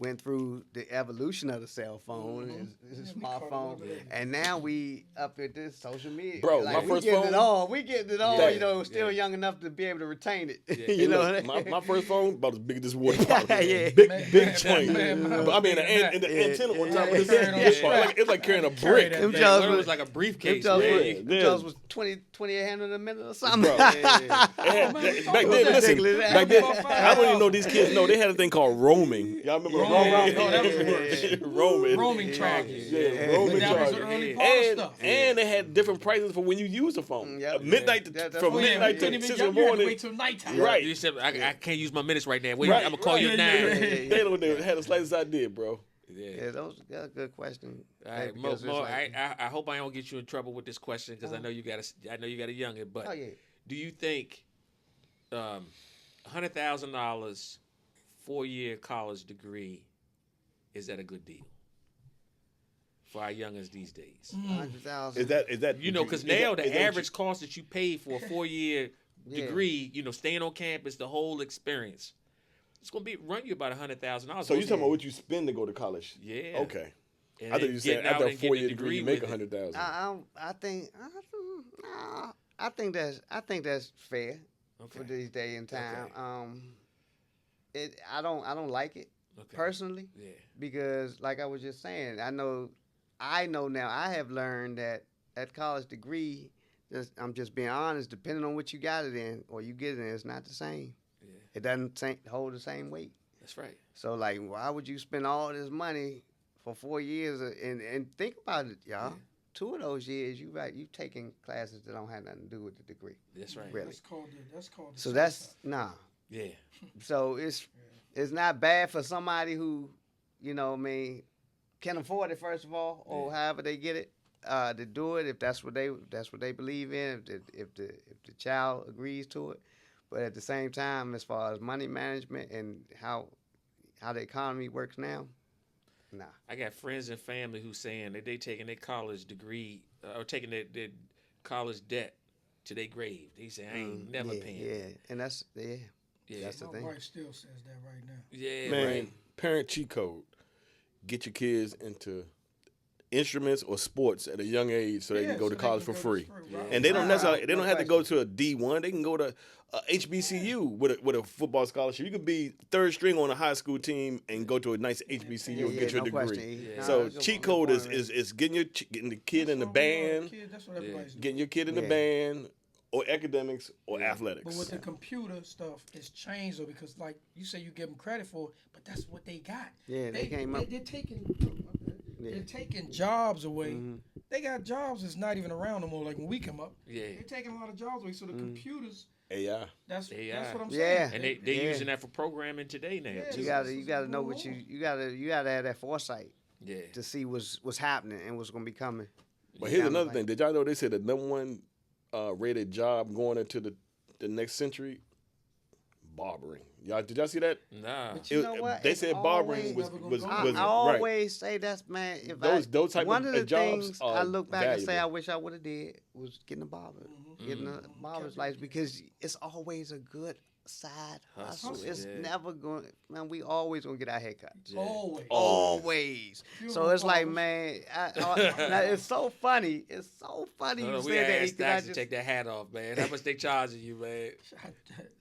Went through the evolution of the cell phone and the smartphone, and now we up at this social media. Bro, like, my first phone. We getting it all. You know, still young enough to be able to retain it. Yeah. You know, look, my first phone about as big as this water bottle. Big joint. But I mean, the antenna on top of this. It's like carrying a brick. It was like a briefcase. Them was 2800 a minute or something. Bro, back then, I don't even know these kids know they had a thing called roaming. Y'all remember? Roaming charges. Roaming charges. And they had different prices for when you use the phone. Midnight from midnight to 6 in the morning. Wait till nighttime. Right. You said I can't use my minutes right now. Wait, I'm gonna call you at 9. They don't have the slightest idea, bro. Yeah, that's a good question. All right, Mo, I hope I don't get you in trouble with this question, because I know you got a youngin. But do you think $100,000 4-year college degree, is that a good deal for our youngins these days? 100,000. Is that You know, because now the average cost that you pay for a 4-year Yeah. degree, you know, staying on campus, the whole experience, it's gonna run you about $100,000. So you talking about what you spend to go to college? Yeah. Okay. And I thought then you said getting out after a and getting 4-year degree you make with it. $100,000. I think that's fair Okay. for this day and time. Okay. I don't like it Okay. personally Yeah. because, like I was just saying, I know now. I have learned that college degree, I'm just being honest. Depending on what you got it in or you get it in, it's not the same. Yeah. It doesn't hold the same weight. That's right. So, like, why would you spend all this money for 4 years? And think about it, y'all. Yeah. 2 of those years, you taking classes that don't have nothing to do with the degree. That's right. Really. That's called the So that's nah. Yeah. So it's not bad for somebody who, you know, what I mean, can afford it first of all, or however they get it to do it if that's what they believe in. If the child agrees to it, but at the same time, as far as money management and how the economy works now, nah. I got friends and family who saying that they taking their college degree or taking their college debt to their grave. They say I ain't never paying. Yeah, and that's Yeah. that's the My thing. wife still says that right now. Yeah. Man, Right. parent cheat code. Get your kids into instruments or sports at a young age so they can go to college for free. right? And they don't necessarily No have to go to a D1. They can go to a HBCU with a football scholarship. You could be third string on a high school team and go to a nice HBCU and get your no degree. question, E. Yeah. Nah, So that's a cheat good code point, man. is getting the kid in the band, That's what everybody's doing. getting your kid in the Yeah. band, or academics or athletics. But with the computer stuff, it's changed though because, like you say, you give them credit for it, but that's what they got. Yeah, they came up. They're taking jobs away. Mm-hmm. They got jobs that's not even around no more. Like when we come up, Yeah. they're taking a lot of jobs away. So the computers, AI. that's AI. what I'm Yeah. saying. And they're Yeah. using that for programming today now. Yeah. too. You gotta know what you gotta have that foresight Yeah. to see what's happening and what's gonna be coming. But here's Yeah, another like- thing. Did y'all know they said the number one rated job going into the next century? Barbering. Did y'all see that? Nah. But you know what? They It's said barbering always- was I I right. always say that's, man. If Those type one of of the jobs things are I look back and say I valuable. wish I would have did was getting a barber, getting a barber's license, because it's always a good side hustle. Hustle, It's yeah. never going. Man, we always gonna get our haircuts. Yeah. Always. Always. So Funeral it's like, barbers. man, now it's so funny. It's so funny No, you we said that. asked because I Dax to just- take that hat off, man. How much they charging you, man?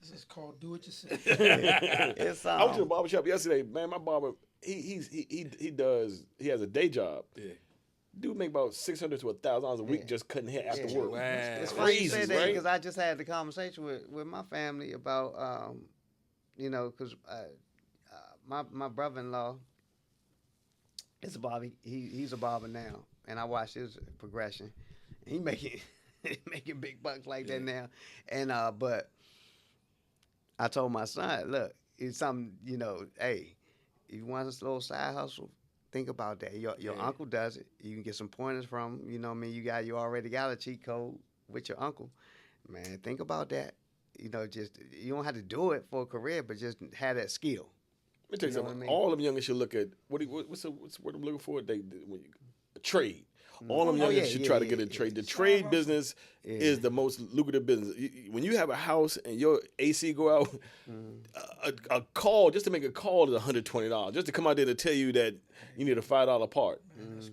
This is called do it yourself. It's I went to the barber shop yesterday. Man, my barber, he has a day job. Yeah. Dude make about $600 to $1,000 a week Yeah. just cutting hair after Yeah. work. Wow. It's Crazy, funny you say that right? because I just had the conversation with my family about, you know, because my brother-in-law is a barber. He's a barber now, and I watched his progression. He making big bucks like that now, and but I told my son, look, it's something, you know, hey, if you want a little side hustle, think about that. Your Yeah. uncle does it. You can get some pointers from him. You know what I mean? You already got a cheat code with your uncle. Man, think about that. You know, just you don't have to do it for a career, but just have that skill. Let me tell you You know something. what I mean? All of them youngins should look at what's the word I'm looking for? A trade. All them Oh, youngins yeah, should yeah, try to yeah, get a yeah. trade. The Side trade hustle. business Yeah. is the most lucrative business. When you have a house and your AC go out, a call just to make a call is $120. Just to come out there to tell you that you need a $5 part.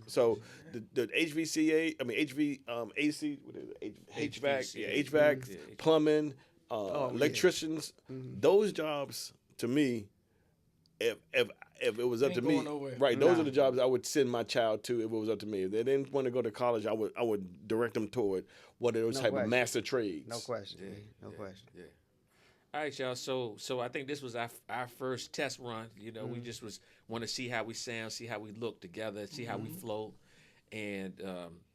So the HVAC, AC, what is it? HVAC, yeah, HVAC, Yeah. plumbing, yeah. electricians. Those jobs to me, if it was up Ain't to me, going nowhere. right? Those Nah. are the jobs I would send my child to if it was up to me. If they didn't want to go to college, I would direct them toward one of those No type question. of master trades. No question. Yeah, No yeah, question. Yeah. All right, y'all. So I think this was our first test run. You know, we just want to see how we sound, see how we look together, see how we flow, and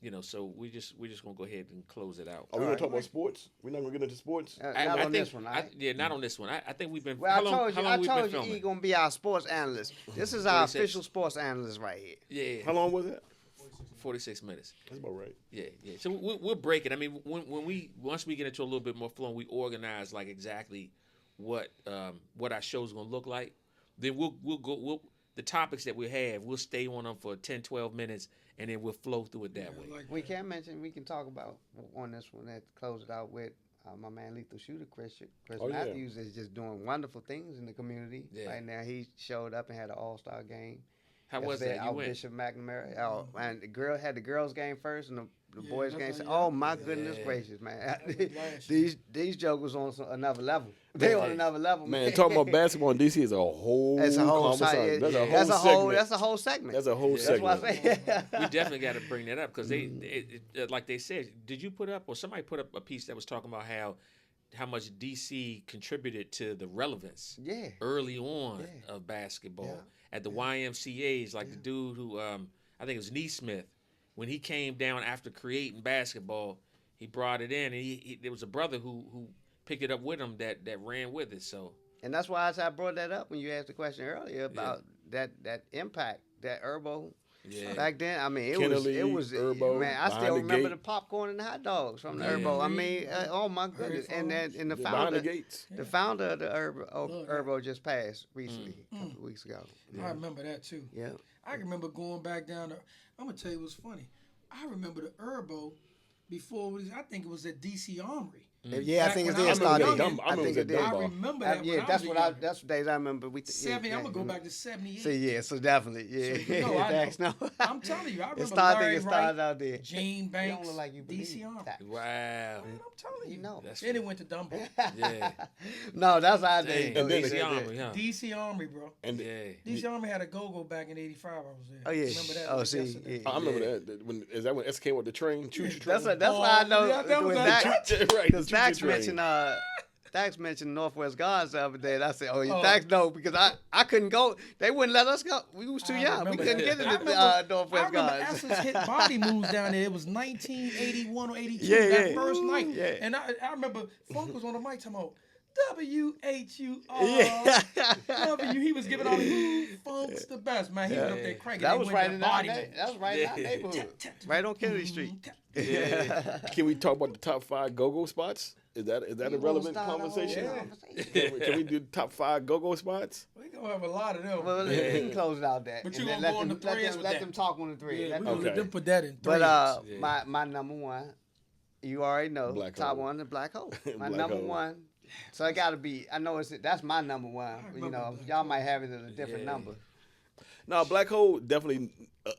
you know, so we just gonna go ahead and close it out. Are we gonna talk about sports? We're not gonna get into sports. Not I on think, this one, all right? yeah, not on this one. I think we've been. Well, how I long, told how you, long I we been told you, filming? he gonna be our sports analyst. This is our 46. official sports analyst right here. Yeah, How long was that? 46 minutes. That's about right. Yeah. So we'll break it. I mean, once we get into a little bit more flow, we organize like exactly what our show's gonna look like. then we'll go the topics that we have. We'll stay on them for 10, 12 minutes, and then we'll flow through it that way. Like We can talk about on this one that close it out with my man Lethal Shooter Chris Matthews is just doing wonderful things in the community right now. He showed up and had an all-star game. How was that? You went. Bishop McNamara. And the had the girls game first and the boys game. Oh my goodness gracious, man! these jokers on another level. They on another level, man. Talking about basketball in DC is a whole. That's a whole segment. That's a whole segment. That's why I say. We definitely got to bring that up because like they said, did you put up or somebody put up a piece that was talking about how much DC contributed to the relevance early on of basketball at the YMCA's, like the dude who I think it was Neesmith, when he came down after creating basketball, he brought it in, and he there was a brother who picked it up with him that ran with it. So, and that's why I brought that up when you asked the question earlier about that impact that Herbo. Yeah. Back then, I mean, Kennedy, it was Herbo, man. I still remember gate. the popcorn and the hot dogs from the Herbo. I mean, oh my goodness! And the founder, the founder of the Herbo just passed recently, a couple of weeks ago. I remember that too. Yeah, I remember going back down there. I'm gonna tell you what's funny. I remember the Herbo before. I think it was at DC Armory. Yeah, I think it did start. I think it did. I remember that. Yeah, that's the days I remember. I'm gonna go back to 78. So yeah, so definitely, yeah. So, I'm telling you, I remember it started out there. Gene Banks, you don't look like you DC Armory. Wow. Man, I'm telling you, then it went to Dumbo. Yeah. No, that's how I did. And then DC Armory, huh? DC Armory, bro. And DC Armory had a go-go back in '85. I was there. Oh yeah. Remember that? Oh, see, yeah, I remember that. When SK with the train? Choo choo train. That's why I know. That was right. Because Dax mentioned Northwest Guards the other day, and I said, Dax, no, because I couldn't go. They wouldn't let us go. We was too young. We couldn't get into Northwest Guards. I remember Essence hit body moves down there. It was 1981 or 82, that first night. Yeah. And I remember Funk was on the mic talking about WHUR. W. He was giving all the Funk's the best, man. He was up there cranking. That was right in our neighborhood. Right on Kennedy Street. Yeah. Can we talk about the top 5 go-go spots? Is that a relevant conversation? Can we do the top 5 go-go spots? We gonna have a lot of them. Well, we can close it out that. But you gonna go on the threads with let them talk on the thread. Yeah, we gonna let them put that in threads. But my number one, you already know, top one, the Black Hole. My number one. So it got to be. I know that's my number one. You know, y'all might have it at a different number. No, Black Hole definitely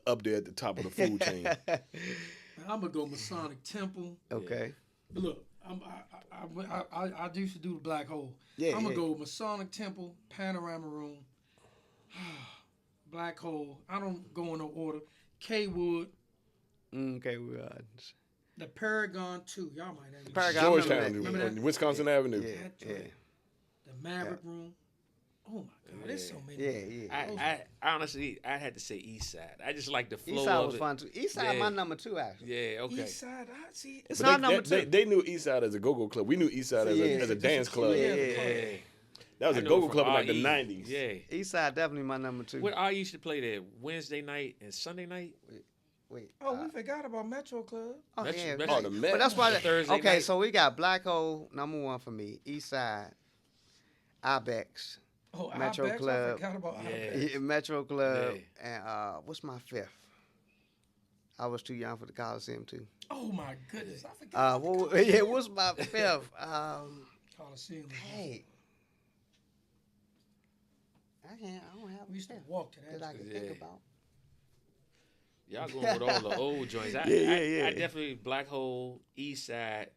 up there at the top of the food chain. I'm gonna go Masonic Temple. Okay. But look, I used to do the Black Hole. Yeah. I'm gonna go Masonic Temple, Panorama Room, Black Hole. I don't go in no order. K-Wood. K-Wood. The Paragon 2. Y'all might have Paragon. Georgetown, remember that? on Wisconsin Avenue. Yeah. The Maverick Room. Oh my God, there's so many. I honestly, I had to say East Side. I just like the flow East Side of was it. fun too. East Side, my number 2 actually. Yeah, okay. East Side, I see. It's not number 2. They knew East Side as a go-go club. We knew East Side as a dance club. Yeah. That was a go-go club in like the 90s. Yeah. East Side definitely my number 2. What I used to play there Wednesday night and Sunday night. Wait. Oh, we forgot about Metro Club. Oh, Metro, yeah. Metro. Oh, the Met. But that's why. Thursday Okay, night. so we got Black Hole, number 1 for me. East Side, Ibex. Oh, Metro Ibex, Club. I forgot about Ibex. Yeah, Metro Club. And what's my 5th? I was too young for the Coliseum too. Oh my goodness, I forgot. What's my 5th? Coliseum. Hey. I don't have. We used to walk to that. That I can think about. Y'all going with all the old joints. I definitely Black Hole, East Side,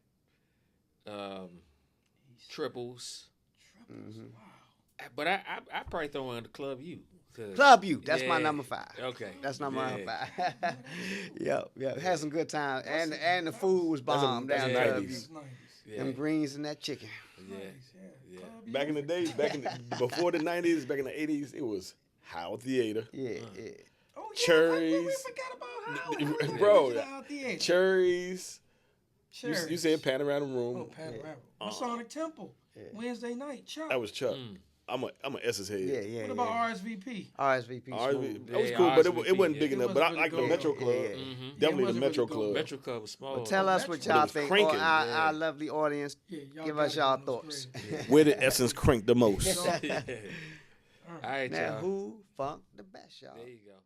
Triples. Triples. Wow. But I probably throw in the Club U. Club U. That's my number 5. Okay. That's number 5. Yep. Had some good times. And the food was bomb down the there. 90s. Them greens and that chicken. Yeah. Back in the days, before the 90s, back in the 80s, it was How Theater. Yeah. Oh, yeah. Cherries. We forgot about how. Bro, Theater. Cherries. Cherries. You said Panorama Room. Oh, Panorama. Masonic Temple. Wednesday night. Chuck. That was Chuck. I'm a S's head. Yeah. What about RSVP? RSVP. That was cool, but it wasn't big enough. But I like the really Metro good. Club. Mm-hmm. Definitely the Metro Club. Metro Club was small. Well, tell us what y'all think. cranking. Our lovely audience, Yeah, give us y'all thoughts. Where did Essence crank the most? All All right, Now, y'all. who funked the best, y'all? There you go.